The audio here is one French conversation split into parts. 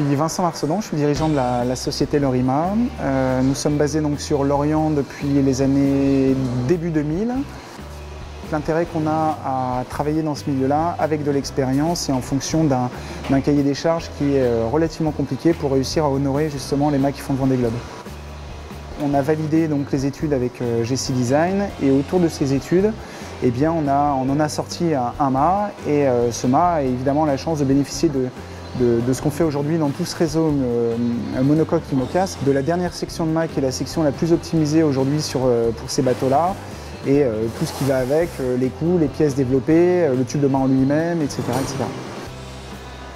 suis Vincent Marcedon, je suis dirigeant de la société Lorima. Nous sommes basés donc sur Lorient depuis les années début 2000. L'intérêt qu'on a à travailler dans ce milieu-là avec de l'expérience et en fonction d'un cahier des charges qui est relativement compliqué pour réussir à honorer justement les mâts qui font le Vendée Globe. On a validé donc les études avec GC Design et autour de ces études, eh bien, on en a sorti un mât et ce mât a évidemment la chance de bénéficier de ce qu'on fait aujourd'hui dans tout ce réseau monocoque IMOCA, de la dernière section de mât qui est la section la plus optimisée aujourd'hui pour ces bateaux-là et tout ce qui va avec, les coûts, les pièces développées, le tube de mât en lui-même, etc., etc.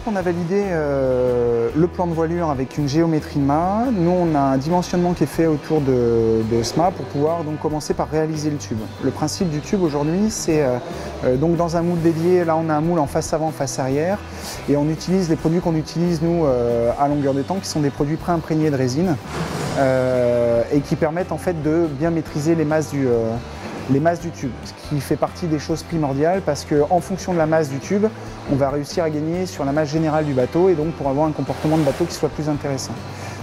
On a validé le plan de voilure avec une géométrie de mât. Nous, on a un dimensionnement qui est fait autour de ce mât pour pouvoir donc commencer par réaliser le tube. Le principe du tube aujourd'hui, c'est donc dans un moule dédié, là on a un moule en face avant, face arrière, et on utilise les produits qu'on utilise nous à longueur de temps, qui sont des produits pré-imprégnés de résine et qui permettent en fait de bien maîtriser les masses du tube, ce qui fait partie des choses primordiales parce qu'en fonction de la masse du tube, on va réussir à gagner sur la masse générale du bateau et donc pour avoir un comportement de bateau qui soit plus intéressant.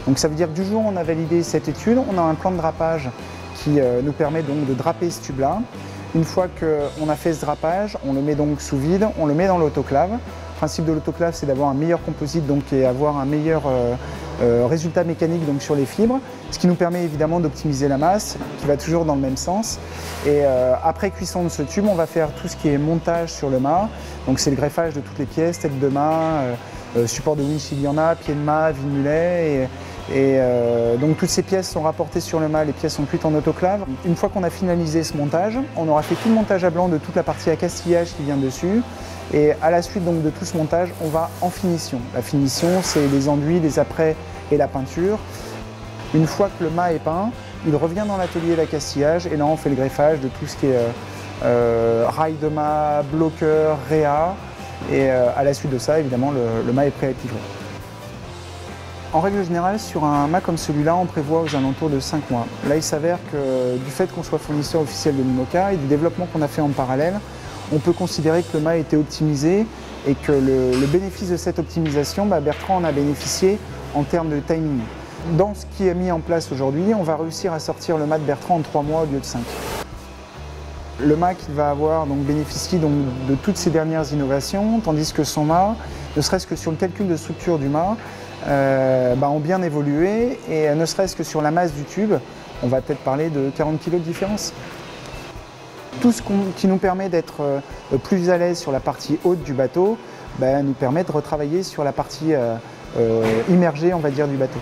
Donc ça veut dire que du jour où on a validé cette étude, on a un plan de drapage qui nous permet donc de draper ce tube-là. Une fois qu'on a fait ce drapage, on le met donc sous vide, on le met dans l'autoclave. Le principe de l'autoclave, c'est d'avoir un meilleur composite donc, et avoir un meilleur résultat mécanique donc, sur les fibres, ce qui nous permet évidemment d'optimiser la masse, qui va toujours dans le même sens. Et après cuisson de ce tube, on va faire tout ce qui est montage sur le mât. Donc c'est le greffage de toutes les pièces, tête de mât, support de winch s'il y en a, pied de mât, vis-mulet. Donc toutes ces pièces sont rapportées sur le mât, les pièces sont cuites en autoclave. Une fois qu'on a finalisé ce montage, on aura fait tout le montage à blanc de toute la partie accastillage qui vient dessus. Et à la suite donc, de tout ce montage, on va en finition. La finition, c'est les enduits, les apprêts et la peinture. Une fois que le mât est peint, il revient dans l'atelier d'accastillage et là on fait le greffage de tout ce qui est rail de mât, bloqueur, réa. Et à la suite de ça, évidemment, le mât est prêt à être livré. En règle générale, sur un mât comme celui-là, on prévoit aux alentours de 5 mois. Là, il s'avère que du fait qu'on soit fournisseur officiel de l'IMOCA et du développement qu'on a fait en parallèle, on peut considérer que le mât a été optimisé et que le bénéfice de cette optimisation, Bertrand en a bénéficié en termes de timing. Dans ce qui est mis en place aujourd'hui, on va réussir à sortir le mât de Bertrand en 3 mois au lieu de 5. Le mât qu'il va avoir donc, bénéficie donc, de toutes ces dernières innovations, tandis que son mât, ne serait-ce que sur le calcul de structure du mât, ont bien évolué et ne serait-ce que sur la masse du tube, on va peut-être parler de 40 kg de différence. Tout ce qui nous permet d'être plus à l'aise sur la partie haute du bateau nous permet de retravailler sur la partie immergée, on va dire, du bateau.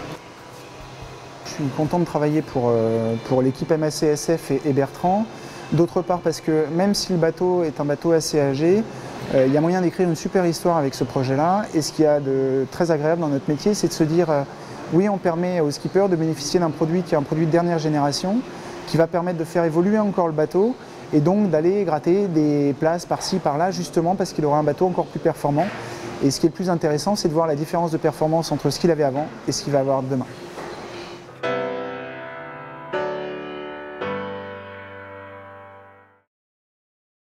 Je suis content de travailler pour l'équipe MACSF et Bertrand. D'autre part parce que même si le bateau est un bateau assez âgé, il y a moyen d'écrire une super histoire avec ce projet-là. Et ce qu'il y a de très agréable dans notre métier, c'est de se dire oui, on permet aux skippers de bénéficier d'un produit qui est un produit de dernière génération, qui va permettre de faire évoluer encore le bateau et donc d'aller gratter des places par-ci, par-là, justement parce qu'il aura un bateau encore plus performant. Et ce qui est le plus intéressant, c'est de voir la différence de performance entre ce qu'il avait avant et ce qu'il va avoir demain.